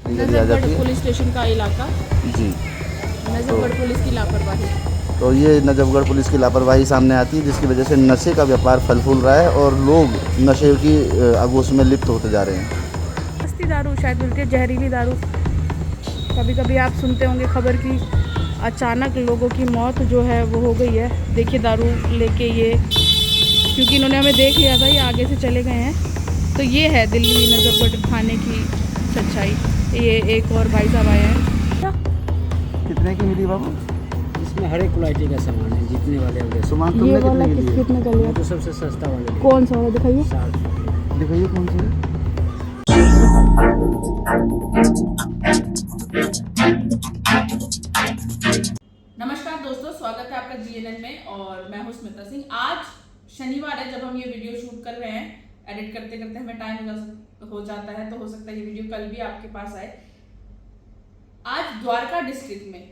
आ जाती है। Police station का इलाका, जी। नजफगढ़ पुलिस की लापरवाही। तो ये नजफगढ़ पुलिस की लापरवाही सामने आती है, जिसकी वजह से नशे का व्यापार फल फूल रहा है और लोग नशे की आगोश में लिप्त होते जा रहे हैं। सस्ती दारू शायद मिलती है, जहरीली दारू। कभी कभी आप सुनते होंगे खबर की अचानक लोगों की मौत जो है वो हो गई है। देखिए दारू लेके ये, क्योंकि इन्होंने हमें देख लिया था, ये आगे से चले गए हैं। तो ये है दिल्ली नजफगढ़ थाने की सच्चाई। ये एक और भाई साहब आए हैं। कितने की मिली बाबू? इसमें हर एक क्वालिटी का सामान है, जीतने वाले हो गए। सामान ये तुमने वाला कितने की लिए? कितने का लिया? तो सबसे सस्ता वाले लिए। कौन सा वाला दिखाइए। 60 रुपये। दिखाइए कौन सी है। नमस्कार दोस्तों, स्वागत है आपका जीएनएन में और मैं हूं स्मिता सिंह। आज शनिवार है जब हम ये वीडियो शूट कर रहे हैं। एडिट करते करते हमें टाइम हो जाता है, तो हो सकता है ये वीडियो कल भी आपके पास आए। आज द्वारका डिस्ट्रिक्ट में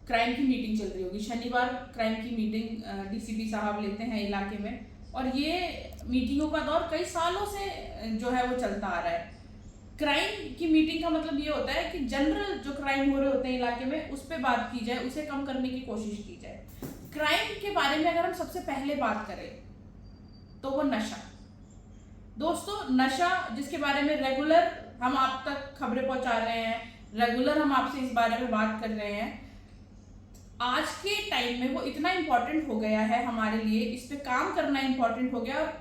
क्राइम की मीटिंग चल रही होगी। शनिवार क्राइम की मीटिंग डीसीपी साहब लेते हैं इलाके में, और ये मीटिंगों का दौर कई सालों से जो है वो चलता आ रहा है। क्राइम की मीटिंग का मतलब ये होता है कि जनरल जो क्राइम हो रहे होते हैं इलाके में उस पर बात की जाए, उसे कम करने की कोशिश की जाए। क्राइम के बारे में अगर हम सबसे पहले बात करें तो वो नशा। दोस्तों, नशा जिसके बारे में रेगुलर हम आप तक खबरें पहुंचा रहे हैं, रेगुलर हम आपसे इस बारे में बात कर रहे हैं, आज के टाइम में वो इतना इम्पोर्टेंट हो गया है हमारे लिए, इस पे काम करना इम्पोर्टेंट हो गया। और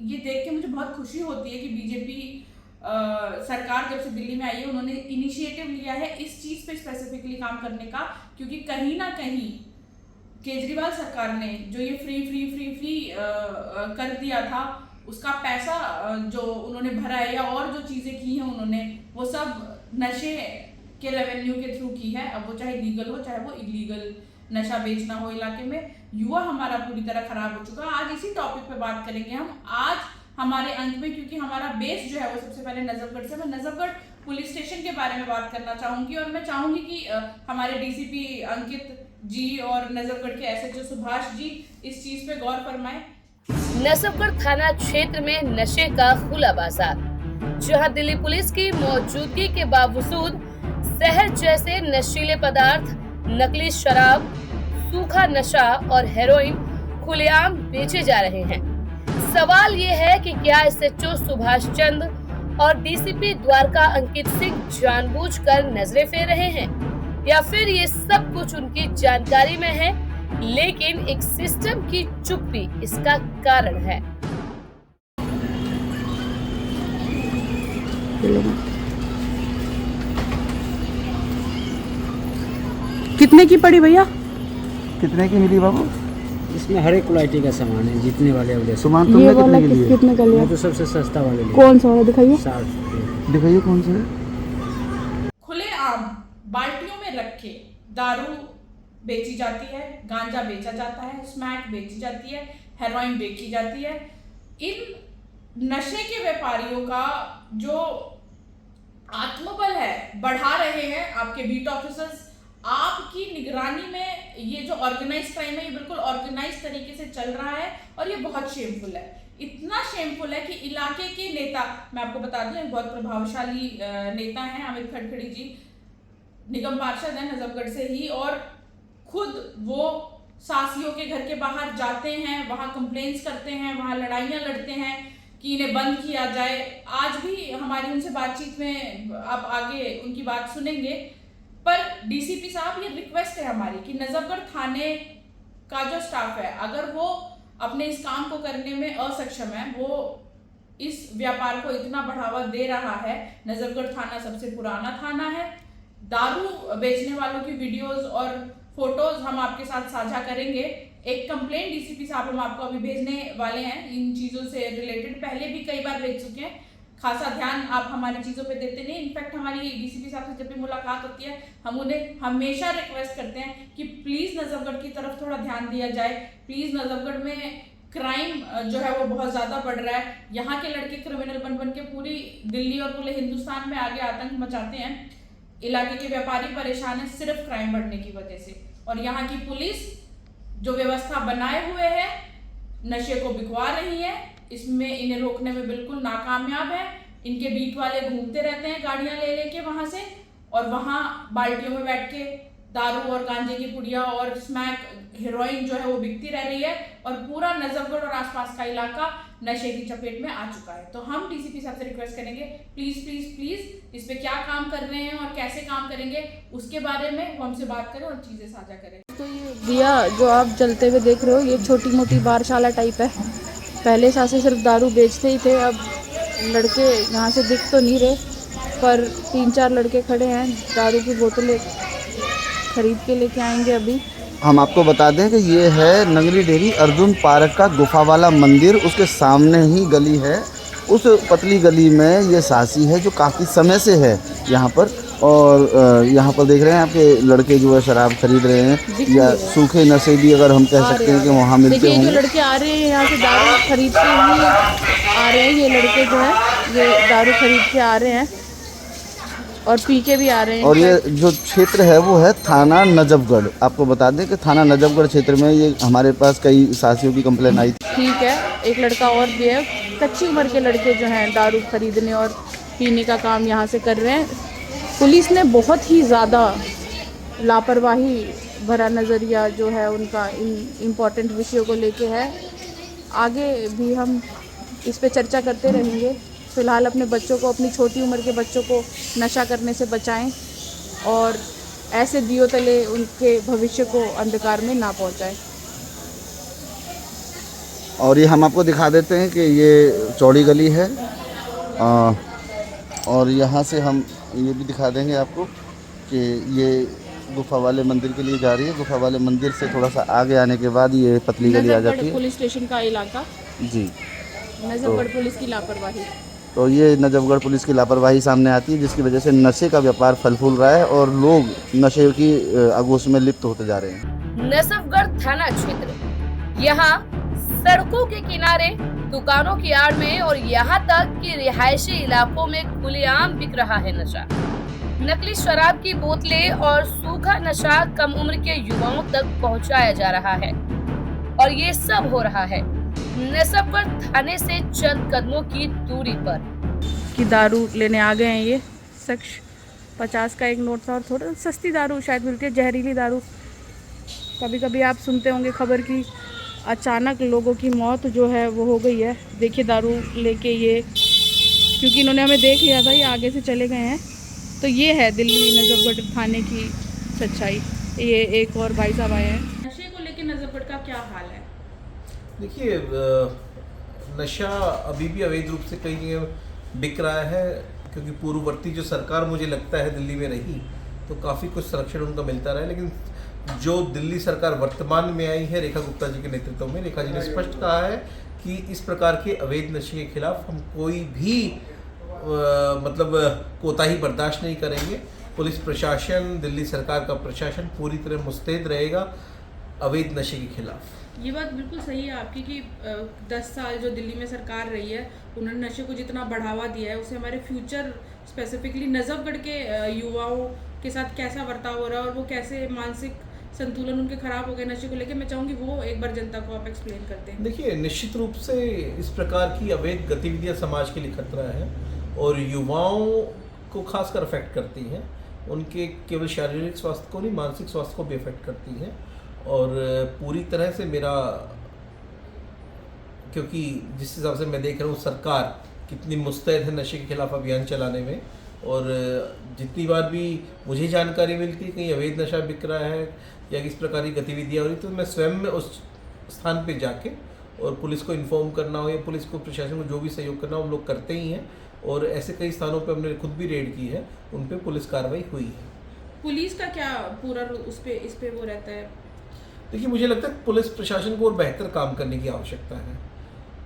ये देख के मुझे बहुत खुशी होती है कि बीजेपी सरकार जब से दिल्ली में आई है, उन्होंने इनिशिएटिव लिया है इस चीज पे स्पेसिफिकली काम करने का। क्योंकि कहीं ना कहीं केजरीवाल सरकार ने जो ये फ्री कर दिया था, उसका पैसा जो उन्होंने भरा है या और जो चीजें की हैं उन्होंने, वो सब नशे के रेवेन्यू के थ्रू की है। अब वो चाहे लीगल हो चाहे वो इलीगल नशा बेचना हो इलाके में। युवा हमारा पूरी तरह खराब हो चुका। आज इसी टॉपिक पे बात करेंगे हम आज हमारे अंक में, क्योंकि हमारा बेस जो है वो सबसे पहले नजफगढ़ से। मैं नजफगढ़ पुलिस स्टेशन के बारे में बात करना चाहूंगी और मैं चाहूंगी कि हमारे डीसीपी अंकित जी और नजफगढ़ के एसएचओ सुभाष जी इस चीज पे गौर फरमाएं। नजफगढ़ थाना क्षेत्र में नशे का खुला बाजार, जहां दिल्ली पुलिस की मौजूदगी के बावजूद शहर जैसे नशीले पदार्थ, नकली शराब, सूखा नशा और हेरोइन खुलेआम बेचे जा रहे हैं। सवाल ये है कि क्या एसएचओ सुभाष चंद्र और डीसीपी द्वारका अंकित सिंह जानबूझकर नजरें फेर रहे हैं, या फिर ये सब कुछ उनकी जानकारी में है लेकिन एक सिस्टम की चुप्पी इसका कारण है। कितने की पड़ी भैया? कितने की मिली बाबू? इसमें हर एक क्वालिटी का सामान है, जीतने वाले हो गए। सामान ये तुमने वाला कितने की लिए? कितने का लिया? तो सबसे सस्ता वाले लिए। कौन सा वाला दिखाइए। 60 रुपये। दिखाइए कौन सा है। खुले आम बाल्टियों में रखे दारू बेची जाती है, गांजा बेचा जाता है, स्मैक बेची जाती है, हेरोइन बेची जाती है। इन नशे के व्यापारियों का जो आत्मबल है बढ़ा रहे हैं आपके बीट ऑफिसर्स। आपकी निगरानी में ये जो ऑर्गेनाइज क्राइम है, ये बिल्कुल ऑर्गेनाइज तरीके से चल रहा है और ये बहुत शेमफुल है। इतना शेमफुल है कि इलाके के नेता, मैं आपको बता दूं, एक बहुत प्रभावशाली नेता हैं अमित खड़खड़ी जी, निगम पार्षद हैं नजफगढ़ से ही, और खुद वो सासियों के घर के बाहर जाते हैं, वहां कंप्लेंट्स करते हैं, वहां लड़ाइयां लड़ते हैं कि इन्हें बंद किया जाए। आज भी हमारी उनसे बातचीत में आप आगे उनकी बात सुनेंगे। पर डीसीपी साहब, ये रिक्वेस्ट है हमारी कि नजफगढ़ थाने का जो स्टाफ है, अगर वो अपने इस काम को करने में असक्षम है, वो इस व्यापार को इतना बढ़ावा दे रहा है। नजफगढ़ थाना सबसे पुराना थाना है। दारू बेचने वालों की वीडियोस और फोटोज हम आपके साथ साझा करेंगे। एक कंप्लेंट डीसीपी साहब हम आपको अभी भेजने वाले हैं इन चीजों से रिलेटेड। पहले भी कई बार भेज चुके हैं, खासा ध्यान आप हमारी चीजों पे देते नहीं। इनफैक्ट हमारी डीसीपी साहब से जब भी मुलाकात होती है, हम उन्हें हमेशा रिक्वेस्ट करते हैं कि प्लीज नजफगढ़ की तरफ थोड़ा ध्यान दिया जाए। प्लीज, नजफगढ़ में क्राइम जो है वो बहुत ज्यादा बढ़ रहा है। यहाँ के लड़के क्रिमिनल बन के पूरी दिल्ली और पूरे हिंदुस्तान में आगे आतंक मचाते हैं। इलाके के व्यापारी परेशान है सिर्फ क्राइम बढ़ने की वजह से, और यहाँ की पुलिस जो व्यवस्था बनाए हुए है नशे को बिकवा रही है, इसमें इन्हें रोकने में बिल्कुल नाकामयाब है। इनके बीट वाले घूमते रहते हैं गाड़ियां ले लेके वहां से, और वहाँ बाल्टियों में बैठ के दारू और गांजे की पुड़िया और स्मैक हेरोइन जो है वो बिकती रह रही है और पूरा नजफगढ़ और आसपास का इलाका नशे की चपेट में आ चुका है। तो हम डीसीपी साहब से रिक्वेस्ट करेंगे प्लीज प्लीज प्लीज इस पे क्या काम कर रहे हैं और कैसे काम करेंगे उसके बारे में वो हमसे बात करें और चीजें साझा करें। तो ये दिया जो आप जलते हुए देख रहे हो ये छोटी मोटी बारशाला टाइप है। पहले सासे सिर्फ दारू बेचते ही थे, अब लड़के यहाँ से दिख तो नहीं रहे पर 3-4 लड़के खड़े हैं, दारू की बोतलें खरीद के लेके आएंगे अभी। हम आपको बता दें कि ये है नंगली डेरी अर्जुन पार्क का गुफा वाला मंदिर, उसके सामने ही गली है। उस पतली गली में ये सासी है जो काफ़ी समय से है यहाँ पर। और यहाँ पर देख रहे हैं आपके लड़के जो है शराब खरीद रहे हैं या सूखे नशे भी अगर हम कह सकते हैं कि वहाँ मिलते हैं। होंगे। जो लड़के आ रहे हैं यहाँ से दारू खरीद के ही आ रहे हैं, ये लड़के जो है ये दारू खरीद के आ रहे हैं और पी के भी आ रहे हैं। और ये जो क्षेत्र है वो है थाना नजफगढ़। आपको बता दें कि थाना नजफगढ़ क्षेत्र में ये हमारे पास कई साथियों की कंप्लेन आई थी। ठीक है, एक लड़का और भी है। कच्ची उम्र के लड़के जो हैं दारू खरीदने और पीने का काम यहाँ से कर रहे हैं। पुलिस ने बहुत ही ज़्यादा लापरवाही भरा नज़रिया जो है उनका इन इम्पॉर्टेंट विषयों को लेके है। आगे भी हम इस पे चर्चा करते रहेंगे। फ़िलहाल अपने बच्चों को, अपनी छोटी उम्र के बच्चों को नशा करने से बचाएं और ऐसे दियो तले उनके भविष्य को अंधकार में ना पहुंचाएं। और ये हम आपको दिखा देते हैं कि ये चौड़ी गली है और यहाँ से हम ये भी दिखा देंगे आपको कि ये गुफा वाले मंदिर के लिए जा रही है। गुफा वाले मंदिर से थोड़ा सा आगे आने के बाद ये पतली गली आ जाती है। पुलिस स्टेशन का इलाका जी, नजफगढ़ पुलिस की लापरवाही। तो ये नजफगढ़ पुलिस की लापरवाही सामने आती है जिसकी वजह से नशे का व्यापार फल फूल रहा है और लोग नशे की आगोश में लिप्त होते जा रहे हैं। नजफगढ़ थाना क्षेत्र, यहाँ सड़कों के किनारे, दुकानों की आड़ में और यहाँ तक कि रिहायशी इलाकों में खुलेआम बिक रहा है नशा। नकली शराब की बोतलें और सूखा नशा कम उम्र के युवाओं तक पहुँचाया जा रहा है और ये सब हो रहा है नजफगढ़ थाने से चंद कदमों की दूरी पर। कि दारू लेने आ गए हैं ये शख्स। 50 का एक नोट था और थोड़ा सस्ती दारू शायद मिलती है, जहरीली दारू। कभी कभी आप सुनते होंगे खबर की अचानक लोगों की मौत जो है वो हो गई है। देखिए दारू लेके ये, क्योंकि इन्होंने हमें देख लिया था, ये आगे से चले गए हैं। तो ये है दिल्ली नजफगढ़ थाने की सच्चाई। ये एक और भाई साहब आए हैं। नशे को लेके नजफगढ़ का क्या हाल है? देखिए, नशा अभी भी अवैध रूप से कई जगह बिक रहा है क्योंकि पूर्ववर्ती जो सरकार मुझे लगता है दिल्ली में रही तो काफ़ी कुछ संरक्षण उनका मिलता रहा है। लेकिन जो दिल्ली सरकार वर्तमान में आई है रेखा गुप्ता जी के नेतृत्व में, रेखा जी ने स्पष्ट कहा है कि इस प्रकार के अवैध नशे के खिलाफ हम कोई भी कोताही बर्दाश्त नहीं करेंगे। पुलिस प्रशासन, दिल्ली सरकार का प्रशासन पूरी तरह मुस्तैद रहेगा अवैध नशे के खिलाफ। ये बात बिल्कुल सही है आपकी कि 10 साल जो दिल्ली में सरकार रही है उन्होंने नशे को जितना बढ़ावा दिया है उससे हमारे फ्यूचर, स्पेसिफिकली नजफगढ़ के युवाओं के साथ कैसा बर्ताव हो रहा है और वो कैसे मानसिक संतुलन उनके खराब हो गए नशे को लेकर, मैं चाहूँगी वो एक बार जनता को आप एक्सप्लेन करते हैं। देखिए, निश्चित रूप से इस प्रकार की अवैध गतिविधियां समाज के लिए खतरा है और युवाओं को खासकर अफेक्ट करती हैं। उनके केवल शारीरिक स्वास्थ्य को नहीं, मानसिक स्वास्थ्य को भी अफेक्ट करती हैं। और पूरी तरह से मेरा, क्योंकि जिस हिसाब से मैं देख रहा हूँ सरकार कितनी मुस्तैद है नशे के खिलाफ अभियान चलाने में, और जितनी बार भी मुझे जानकारी मिलती है कहीं अवैध नशा बिक रहा है या किस प्रकार की गतिविधियाँ हो रही तो मैं स्वयं में उस स्थान पे जाके और पुलिस को इन्फॉर्म करना हो या पुलिस को, प्रशासन को जो भी सहयोग करना हो हम लोग करते ही हैं। और ऐसे कई स्थानों पे हमने खुद भी रेड की है, उन पे पुलिस कार्रवाई हुई है। पुलिस का क्या पूरा इस पे वो रहता है? देखिए, मुझे लगता है पुलिस प्रशासन को और बेहतर काम करने की आवश्यकता है,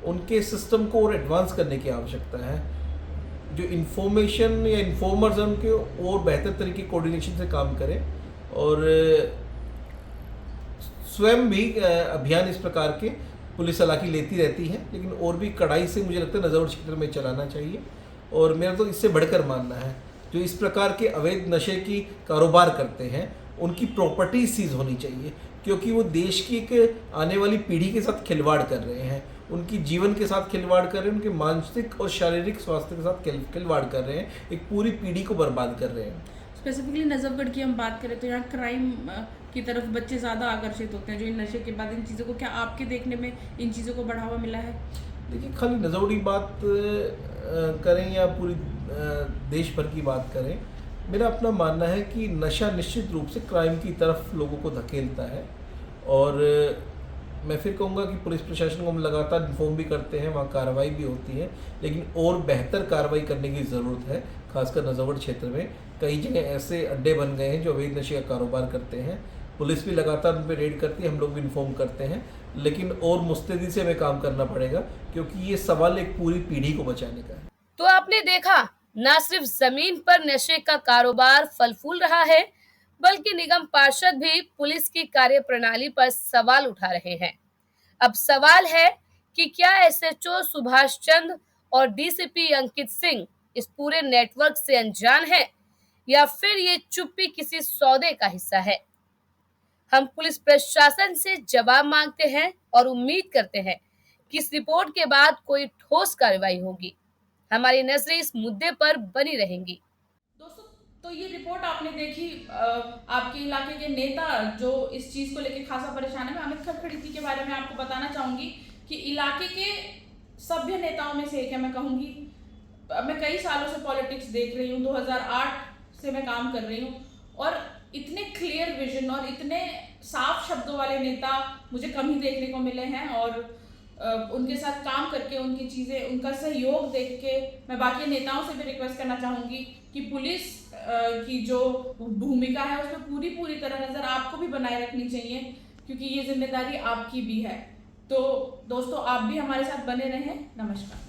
उनके सिस्टम को और एडवांस करने की आवश्यकता है। जो इन्फॉर्मेशन या इन्फॉर्मर्स हैं उनके और बेहतर तरीके कोऑर्डिनेशन से काम करें और स्वयं भी अभियान इस प्रकार के पुलिस हालांकि लेती रहती है लेकिन और भी कड़ाई से मुझे लगता है नजफगढ़ क्षेत्र में चलाना चाहिए। और मेरा तो इससे बढ़कर मानना है जो इस प्रकार के अवैध नशे की कारोबार करते हैं उनकी प्रॉपर्टी सीज होनी चाहिए, क्योंकि वो देश की एक आने वाली पीढ़ी के साथ खिलवाड़ कर रहे हैं, उनकी जीवन के साथ खिलवाड़ कर रहे हैं, उनके मानसिक और शारीरिक स्वास्थ्य के साथ खिलवाड़ कर रहे हैं, एक पूरी पीढ़ी को बर्बाद कर रहे हैं। स्पेसिफिकली नजफगढ़ की हम बात करें तो यहाँ क्राइम की तरफ बच्चे ज़्यादा आकर्षित होते हैं जो इन नशे के बाद इन चीज़ों को, क्या आपके देखने में इन चीज़ों को बढ़ावा मिला है? देखिए, खाली नजौड़ी बात करें या पूरी देश भर की बात करें, मेरा अपना मानना है कि नशा निश्चित रूप से क्राइम की तरफ लोगों को धकेलता है। और मैं फिर कहूँगा कि पुलिस प्रशासन को हम लगातार इन्फॉर्म भी करते हैं, वहाँ कार्रवाई भी होती है, लेकिन और बेहतर कार्रवाई करने की ज़रूरत है। खासकर नजफगढ़ क्षेत्र में कई जगह ऐसे अड्डे बन गए हैं जो अवैध नशे का कारोबार करते हैं। पुलिस भी लगातार उन पर रेड करती है, हम लोग भी इन्फॉर्म करते हैं, लेकिन और मुस्तैदी से हमें काम करना पड़ेगा, क्योंकि ये सवाल एक पूरी पीढ़ी को बचाने का है। तो आपने देखा, न सिर्फ जमीन पर नशे का कारोबार फल फूल रहा है, बल्कि निगम पार्षद भी पुलिस की कार्यप्रणाली पर सवाल उठा रहे हैं। अब सवाल है कि क्या एसएचओ सुभाष चंद्र और डीसीपी अंकित सिंह इस पूरे नेटवर्क से अनजान है, या फिर ये चुप्पी किसी सौदे का हिस्सा है। हम पुलिस प्रशासन से जवाब मांगते हैं और उम्मीद करते हैं कि इस रिपोर्ट के बाद कोई ठोस कार्रवाई होगी। हमारी नजरें इस मुद्दे पर बनी रहेंगी। दोस्तों, तो ये रिपोर्ट आपने देखी, आपके इलाके के नेता जो इस चीज़ को लेकर खासा परेशान है। मैं अमित खड़खड़ीती के बारे में आपको बताना चाहूँगी कि इलाके के सभ्य नेताओं में से एक है। मैं कहूँगी, मैं कई सालों से पॉलिटिक्स देख रही हूँ, 2008 से मैं काम कर रही हूँ, और इतने क्लियर विजन और इतने साफ शब्दों वाले नेता मुझे कम ही देखने को मिले हैं। और उनके साथ काम करके, उनकी चीज़ें, उनका सहयोग देख के मैं बाकी नेताओं से भी रिक्वेस्ट करना चाहूँगी कि पुलिस की जो भूमिका है उसमें पूरी तरह नज़र आपको भी बनाए रखनी चाहिए, क्योंकि ये जिम्मेदारी आपकी भी है। तो दोस्तों, आप भी हमारे साथ बने रहें। नमस्कार।